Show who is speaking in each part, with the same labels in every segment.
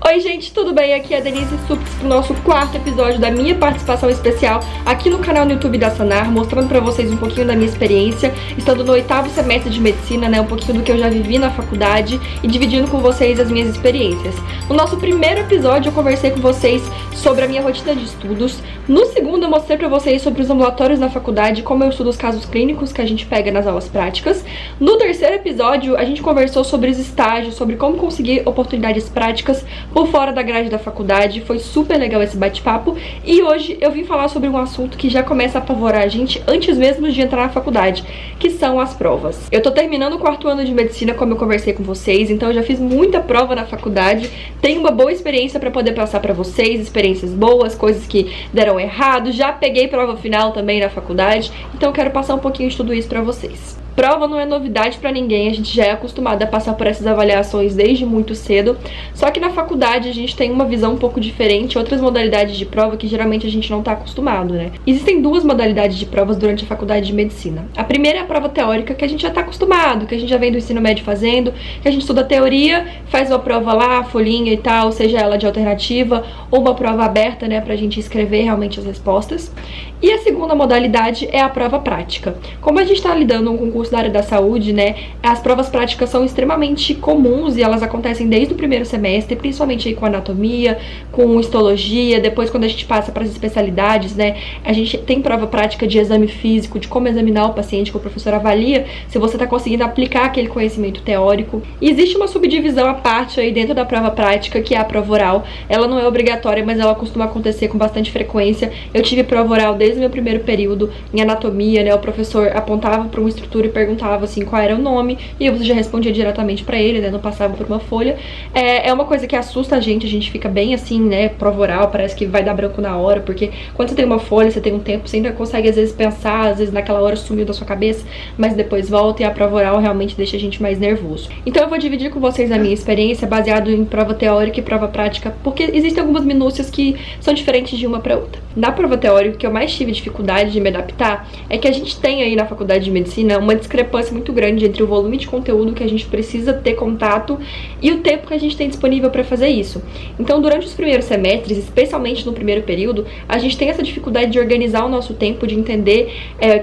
Speaker 1: Oi gente, tudo bem? Aqui é a Denise Supes pro nosso quarto episódio da minha participação especial aqui no canal no YouTube da Sanar, mostrando pra vocês um pouquinho da minha experiência, estando no 8º semestre de medicina, né, um pouquinho do que eu já vivi na faculdade e dividindo com vocês as minhas experiências. No nosso primeiro episódio eu conversei com vocês sobre a minha rotina de estudos. No segundo eu mostrei pra vocês sobre os ambulatórios na faculdade, como eu estudo os casos clínicos que a gente pega nas aulas práticas. No terceiro episódio a gente conversou sobre os estágios, sobre como conseguir oportunidades práticas por fora da grade da faculdade. Foi super legal esse bate-papo e hoje eu vim falar sobre um assunto que já começa a apavorar a gente antes mesmo de entrar na faculdade, que são as provas. Eu tô terminando o 4º ano de medicina, como eu conversei com vocês, então eu já fiz muita prova na faculdade, tenho uma boa experiência pra poder passar pra vocês, experiências boas, coisas que deram errado, já peguei prova final também na faculdade, então eu quero passar um pouquinho de tudo isso pra vocês. Prova não é novidade pra ninguém, a gente já é acostumado a passar por essas avaliações desde muito cedo, só que na faculdade a gente tem uma visão um pouco diferente, outras modalidades de prova que geralmente a gente não tá acostumado, né? Existem duas modalidades de provas durante a faculdade de medicina. A primeira é a prova teórica, que a gente já tá acostumado, que a gente já vem do ensino médio fazendo, que a gente estuda teoria, faz uma prova lá, folhinha e tal, seja ela de alternativa ou uma prova aberta, né, pra gente escrever realmente as respostas. E a segunda modalidade é a prova prática. Como a gente tá lidando com um concurso da área da saúde, né, as provas práticas são extremamente comuns e elas acontecem desde o primeiro semestre, principalmente aí com anatomia, com histologia, depois quando a gente passa para as especialidades, né, a gente tem prova prática de exame físico, de como examinar o paciente, que o professor avalia se você está conseguindo aplicar aquele conhecimento teórico. E existe uma subdivisão à parte aí dentro da prova prática, que é a prova oral. Ela não é obrigatória, mas ela costuma acontecer com bastante frequência. Eu tive prova oral desde o meu primeiro período em anatomia, né, o professor apontava para uma estrutura e perguntava assim qual era o nome e você já respondia diretamente pra ele, né, não passava por uma folha. É uma coisa que assusta a gente fica bem assim, né, prova oral, parece que vai dar branco na hora, porque quando você tem uma folha, você tem um tempo, você ainda consegue às vezes pensar, às vezes naquela hora sumiu da sua cabeça, mas depois volta e a prova oral realmente deixa a gente mais nervoso. Então eu vou dividir com vocês a minha experiência baseado em prova teórica e prova prática, porque existem algumas minúcias que são diferentes de uma pra outra. Na prova teórica, o que eu mais tive dificuldade de me adaptar é que a gente tem aí na faculdade de medicina uma discrepância muito grande entre o volume de conteúdo que a gente precisa ter contato e o tempo que a gente tem disponível para fazer isso. Então, durante os primeiros semestres, especialmente no primeiro período, a gente tem essa dificuldade de organizar o nosso tempo, de entender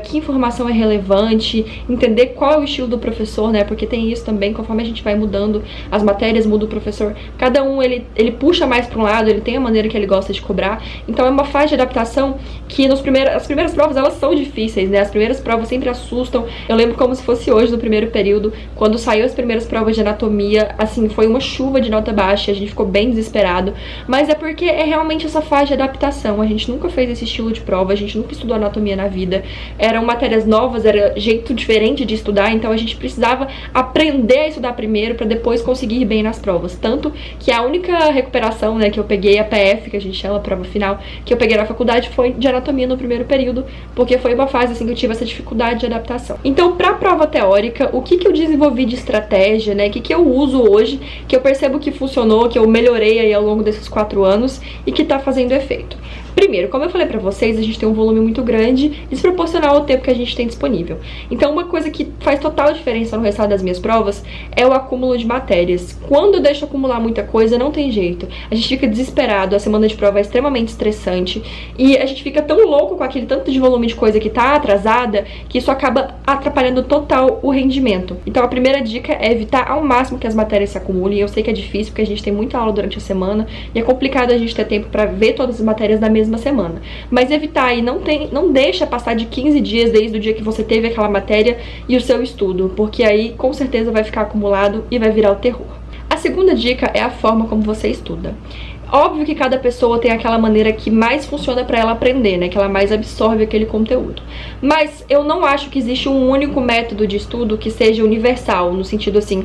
Speaker 1: que informação é relevante, entender qual é o estilo do professor, né? Porque tem isso também, conforme a gente vai mudando as matérias, muda o professor. Cada um, ele puxa mais para um lado, ele tem a maneira que ele gosta de cobrar. Então, é uma fase de adaptação que as primeiras provas, elas são difíceis, né? As primeiras provas sempre assustam. Eu lembro como se fosse hoje, no primeiro período, quando saiu as primeiras provas de anatomia, assim, foi uma chuva de nota baixa, a gente ficou bem desesperado, mas é porque é realmente essa fase de adaptação. A gente nunca fez esse estilo de prova, a gente nunca estudou anatomia na vida, eram matérias novas, era jeito diferente de estudar, então a gente precisava aprender a estudar primeiro para depois conseguir ir bem nas provas. Tanto que a única recuperação, né, que eu peguei, a PF, que a gente chama, a prova final, que eu peguei na faculdade foi de anatomia no primeiro período, porque foi uma fase assim que eu tive essa dificuldade de adaptação. Então, pra prova teórica, o que eu desenvolvi de estratégia, né, o que eu uso hoje, que eu percebo que funcionou, que eu melhorei aí ao longo desses 4 anos e que tá fazendo efeito. Primeiro, como eu falei pra vocês, a gente tem um volume muito grande, desproporcional ao tempo que a gente tem disponível. Então, uma coisa que faz total diferença no resultado das minhas provas é o acúmulo de matérias. Quando eu deixo acumular muita coisa, não tem jeito. A gente fica desesperado, a semana de prova é extremamente estressante e a gente fica tão louco com aquele tanto de volume de coisa que tá atrasada, que isso acaba atrapalhando total o rendimento. Então, a primeira dica é evitar ao máximo que as matérias se acumulem. Eu sei que é difícil, porque a gente tem muita aula durante a semana e é complicado a gente ter tempo pra ver todas as matérias da mesma semana, mas evitar e não deixa passar de 15 dias desde o dia que você teve aquela matéria e o seu estudo, porque aí com certeza vai ficar acumulado e vai virar o terror. A segunda dica é a forma como você estuda. Óbvio que cada pessoa tem aquela maneira que mais funciona pra ela aprender, né? Que ela mais absorve aquele conteúdo. Mas eu não acho que existe um único método de estudo que seja universal, no sentido assim,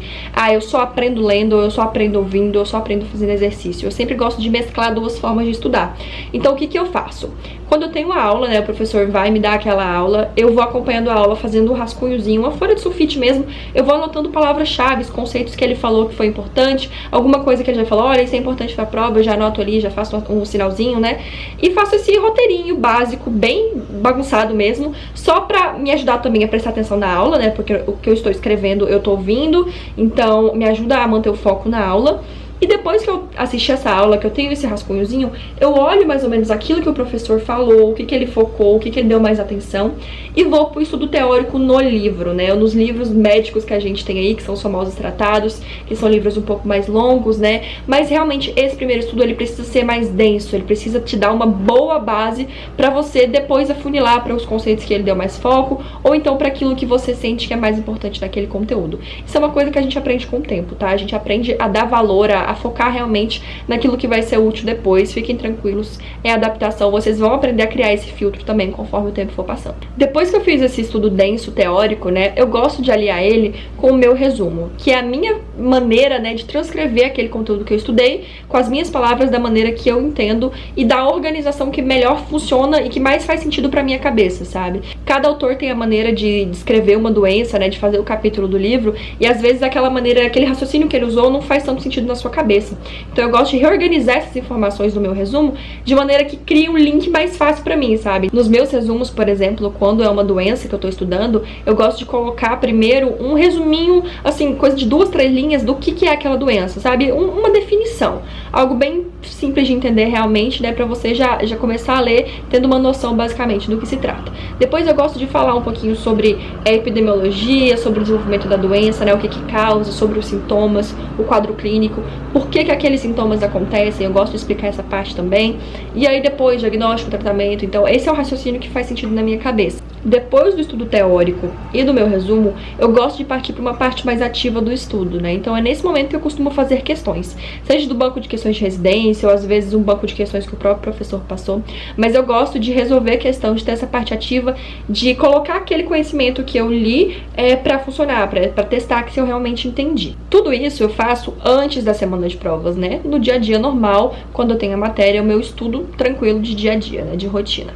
Speaker 1: eu só aprendo lendo, ou eu só aprendo ouvindo, ou eu só aprendo fazendo exercício. Eu sempre gosto de mesclar duas formas de estudar. Então, o que eu faço? Quando eu tenho uma aula, né, o professor vai me dar aquela aula, eu vou acompanhando a aula, fazendo um rascunhozinho, uma folha de sulfite mesmo, eu vou anotando palavras-chave, conceitos que ele falou que foi importante, alguma coisa que ele já falou, olha, isso é importante pra prova, eu já anoto ali, já faço um sinalzinho, né, e faço esse roteirinho básico, bem bagunçado mesmo, só pra me ajudar também a prestar atenção na aula, né, porque o que eu estou escrevendo eu tô ouvindo, então me ajuda a manter o foco na aula. E depois que eu assisti essa aula, que eu tenho esse rascunhozinho, eu olho mais ou menos aquilo que o professor falou, o que que ele focou, o que que ele deu mais atenção, e vou pro estudo teórico no livro, né? Nos livros médicos que a gente tem aí, que são os famosos tratados, que são livros um pouco mais longos, né? Mas realmente esse primeiro estudo, ele precisa ser mais denso, ele precisa te dar uma boa base pra você depois afunilar para os conceitos que ele deu mais foco, ou então para aquilo que você sente que é mais importante naquele conteúdo. Isso é uma coisa que a gente aprende com o tempo, tá? A gente aprende a dar valor, a focar realmente naquilo que vai ser útil depois. Fiquem tranquilos, é adaptação, vocês vão aprender a criar esse filtro também conforme o tempo for passando. Depois que eu fiz esse estudo denso, teórico, né, eu gosto de aliar ele com o meu resumo, que é a minha maneira, né, de transcrever aquele conteúdo que eu estudei com as minhas palavras, da maneira que eu entendo e da organização que melhor funciona e que mais faz sentido pra minha cabeça, sabe? Cada autor tem a maneira de descrever uma doença, né, de fazer o capítulo do livro, e às vezes aquela maneira, aquele raciocínio que ele usou não faz tanto sentido na sua cabeça. Então eu gosto de reorganizar essas informações do meu resumo de maneira que crie um link mais fácil pra mim, sabe? Nos meus resumos, por exemplo, quando é uma doença que eu tô estudando, eu gosto de colocar primeiro um resuminho, assim, coisa de 2, 3 linhas do que é aquela doença, sabe? Uma definição. Algo bem simples de entender realmente, né? Pra você já começar a ler tendo uma noção basicamente do que se trata. Depois eu gosto de falar um pouquinho sobre a epidemiologia, sobre o desenvolvimento da doença, né? O que causa, sobre os sintomas, o quadro clínico, por que aqueles sintomas acontecem, eu gosto de explicar essa parte também. E aí depois, diagnóstico, tratamento. Então esse é o raciocínio que faz sentido na minha cabeça. Depois do estudo teórico e do meu resumo, eu gosto de partir para uma parte mais ativa do estudo, né? Então é nesse momento que eu costumo fazer questões, seja do banco de questões de residência ou às vezes um banco de questões que o próprio professor passou, mas eu gosto de resolver a questão, de ter essa parte ativa, de colocar aquele conhecimento que eu li para funcionar, para testar que se eu realmente entendi. Tudo isso eu faço antes da semana de provas, né? No dia a dia normal, quando eu tenho a matéria, o meu estudo tranquilo de dia a dia, né? De rotina.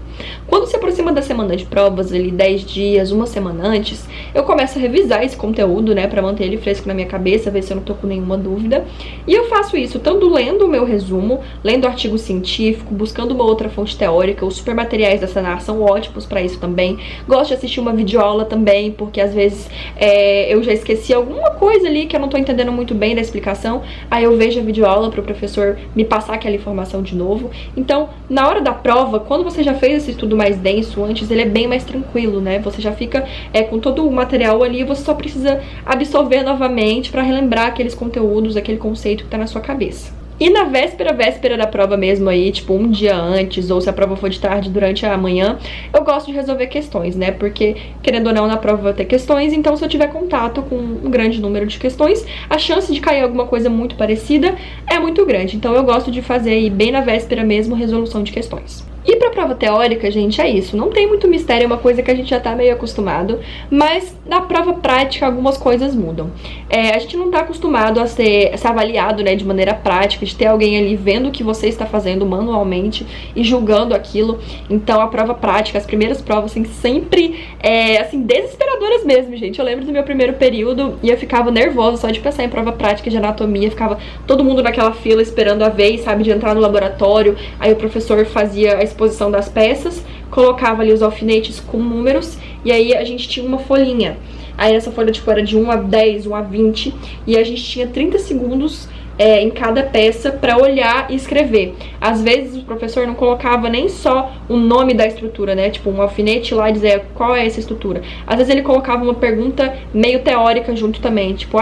Speaker 1: Quando se aproxima da semana de provas, ali 10 dias, uma semana antes, eu começo a revisar esse conteúdo, né, pra manter ele fresco na minha cabeça, ver se eu não tô com nenhuma dúvida. E eu faço isso tanto lendo o meu resumo, lendo artigo científico, buscando uma outra fonte teórica. Os super materiais da Sanar são ótimos pra isso também. Gosto de assistir uma videoaula também, porque às vezes eu já esqueci alguma coisa ali que eu não tô entendendo muito bem da explicação, aí eu vejo a videoaula pro professor me passar aquela informação de novo. Então, na hora da prova, quando você já fez esse estudo mais denso antes, ele é bem mais tranquilo, né? Você já fica com todo o material ali, você só precisa absorver novamente para relembrar aqueles conteúdos, aquele conceito que tá na sua cabeça. E na véspera da prova mesmo aí, tipo um dia antes, ou se a prova for de tarde, durante a manhã, eu gosto de resolver questões, né? Porque, querendo ou não, na prova vai ter questões, então se eu tiver contato com um grande número de questões, a chance de cair alguma coisa muito parecida é muito grande. Então eu gosto de fazer aí, bem na véspera mesmo, resolução de questões. E pra prova teórica, gente, é isso. Não tem muito mistério, é uma coisa que a gente já tá meio acostumado. Mas na prova prática, algumas coisas mudam. A gente não tá acostumado a ser avaliado, né, de maneira prática, de ter alguém ali vendo o que você está fazendo manualmente e julgando aquilo. Então a prova prática, as primeiras provas, assim, sempre, assim, desesperadoras mesmo, gente. Eu lembro do meu primeiro período e eu ficava nervosa só de pensar em prova prática de anatomia. Ficava todo mundo naquela fila esperando a vez, sabe, de entrar no laboratório. Aí o professor fazia a exposição das peças, colocava ali os alfinetes com números, e aí a gente tinha uma folhinha. Aí essa folha, tipo, era de 1 a 10, 1 a 20, e a gente tinha 30 segundos em cada peça para olhar e escrever. Às vezes o professor não colocava nem só o nome da estrutura, né? Tipo, um alfinete lá e dizer qual é essa estrutura. Às vezes ele colocava uma pergunta meio teórica junto também, tipo,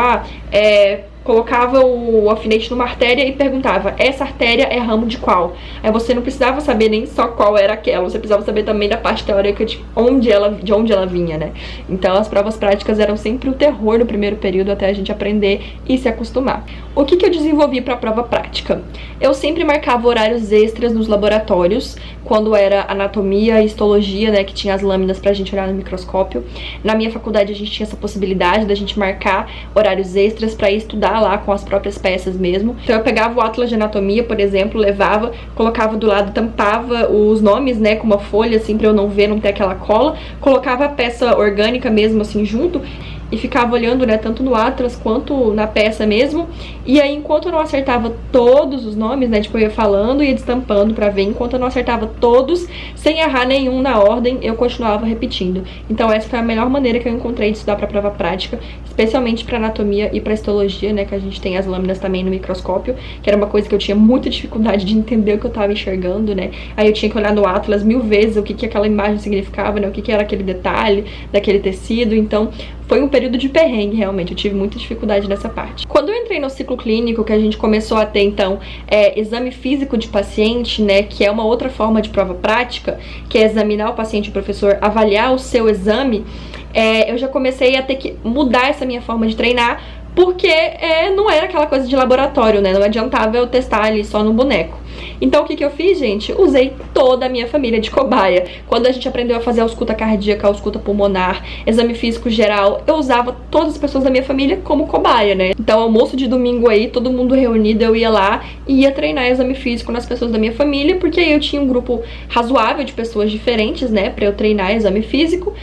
Speaker 1: colocava o alfinete numa artéria e perguntava, essa artéria é ramo de qual? Aí você não precisava saber nem só qual era aquela, você precisava saber também da parte teórica de onde ela vinha, né? Então as provas práticas eram sempre o terror no primeiro período até a gente aprender e se acostumar. O que eu desenvolvi para a prova prática? Eu sempre marcava horários extras nos laboratórios, quando era anatomia e histologia, né, que tinha as lâminas pra gente olhar no microscópio. Na minha faculdade a gente tinha essa possibilidade da gente marcar horários extras pra ir estudar lá com as próprias peças mesmo. Então eu pegava o atlas de anatomia, por exemplo, levava, colocava do lado, tampava os nomes, né, com uma folha, assim, pra eu não ver, não ter aquela cola, colocava a peça orgânica mesmo, assim, junto, e ficava olhando, né, tanto no Atlas quanto na peça mesmo. E aí, enquanto eu não acertava todos os nomes, né, tipo, eu ia falando e ia destampando pra ver, enquanto eu não acertava todos, sem errar nenhum na ordem, eu continuava repetindo. Então essa foi a melhor maneira que eu encontrei de estudar pra prova prática, especialmente pra anatomia e pra histologia, né, que a gente tem as lâminas também no microscópio, que era uma coisa que eu tinha muita dificuldade de entender o que eu tava enxergando, né. Aí eu tinha que olhar no Atlas 1000 vezes o que aquela imagem significava, né, o que era aquele detalhe daquele tecido. Então foi um período de perrengue, realmente, eu tive muita dificuldade nessa parte. Quando eu entrei no ciclo clínico, que a gente começou a ter, então, exame físico de paciente, né, que é uma outra forma de prova prática, que é examinar o paciente e o professor avaliar o seu exame, eu já comecei a ter que mudar essa minha forma de treinar, porque não era aquela coisa de laboratório, né, não adiantava eu testar ali só no boneco. Então o que eu fiz, gente? Usei toda a minha família de cobaia. Quando a gente aprendeu a fazer a ausculta cardíaca, a ausculta pulmonar, exame físico geral, eu usava todas as pessoas da minha família como cobaia, né? Então almoço de domingo aí, todo mundo reunido, eu ia lá e ia treinar exame físico nas pessoas da minha família, porque aí eu tinha um grupo razoável de pessoas diferentes, né, pra eu treinar exame físico,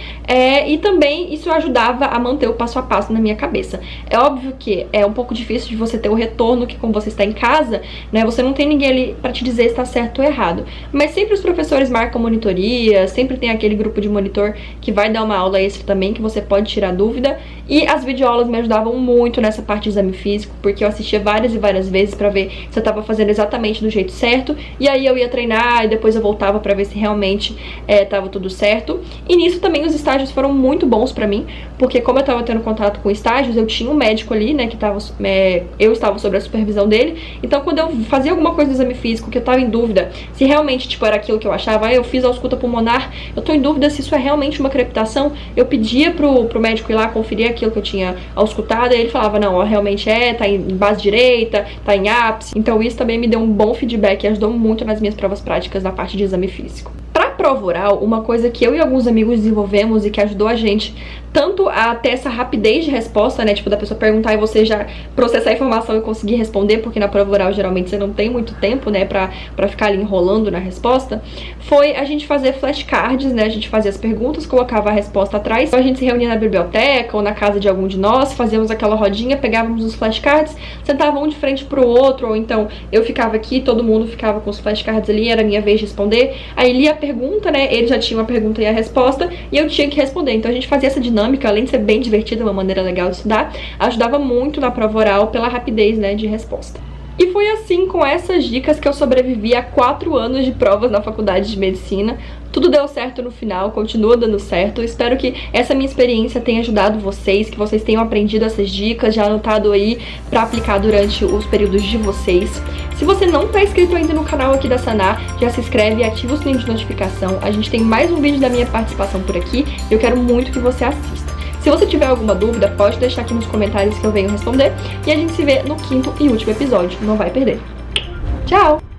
Speaker 1: e também isso ajudava a manter o passo a passo na minha cabeça. É óbvio que é um pouco difícil de você ter o retorno, que como você está em casa, né, você não tem ninguém ali pra te dizer se tá certo ou errado. Mas sempre os professores marcam monitoria, sempre tem aquele grupo de monitor que vai dar uma aula extra também, que você pode tirar dúvida. E as videoaulas me ajudavam muito nessa parte de exame físico, porque eu assistia várias e várias vezes pra ver se eu tava fazendo exatamente do jeito certo. E aí eu ia treinar e depois eu voltava pra ver se realmente tava tudo certo. E nisso também os estágios foram muito bons pra mim, porque como eu tava tendo contato com estágios, eu tinha um médico ali, né, que tava, eu estava sob a supervisão dele. Então quando eu fazia alguma coisa no exame físico que eu tava em dúvida se realmente, tipo, era aquilo que eu achava, eu fiz a ausculta pulmonar, eu tô em dúvida se isso é realmente uma crepitação, eu pedia pro médico ir lá conferir aquilo que eu tinha auscultado, e ele falava, não, ó, realmente tá em base direita, tá em ápice. Então isso também me deu um bom feedback e ajudou muito nas minhas provas práticas na parte de exame físico. Pra prova oral, uma coisa que eu e alguns amigos desenvolvemos e que ajudou a gente tanto a ter essa rapidez de resposta, né, tipo, da pessoa perguntar e você já processar a informação e conseguir responder, porque na prova oral geralmente você não tem muito tempo, né, pra ficar ali enrolando na resposta, foi a gente fazer flashcards, né, a gente fazia as perguntas, colocava a resposta atrás, então a gente se reunia na biblioteca ou na casa de algum de nós, fazíamos aquela rodinha, pegávamos os flashcards, sentava um de frente pro outro, ou então eu ficava aqui, todo mundo ficava com os flashcards ali, era a minha vez de responder, aí lia a pergunta, né, ele já tinha uma pergunta e a resposta, e eu tinha que responder, então a gente fazia essa dinâmica, além de ser bem divertida, uma maneira legal de estudar, ajudava muito na prova oral pela rapidez, né, de resposta. E foi assim, com essas dicas, que eu sobrevivi a 4 anos de provas na faculdade de medicina. Tudo deu certo no final, continua dando certo. Espero que essa minha experiência tenha ajudado vocês, que vocês tenham aprendido essas dicas, já anotado aí pra aplicar durante os períodos de vocês. Se você não tá inscrito ainda no canal aqui da Sanar, já se inscreve e ativa o sininho de notificação. A gente tem mais um vídeo da minha participação por aqui e eu quero muito que você assista. Se você tiver alguma dúvida, pode deixar aqui nos comentários que eu venho responder. E a gente se vê no 5º e último episódio. Não vai perder. Tchau!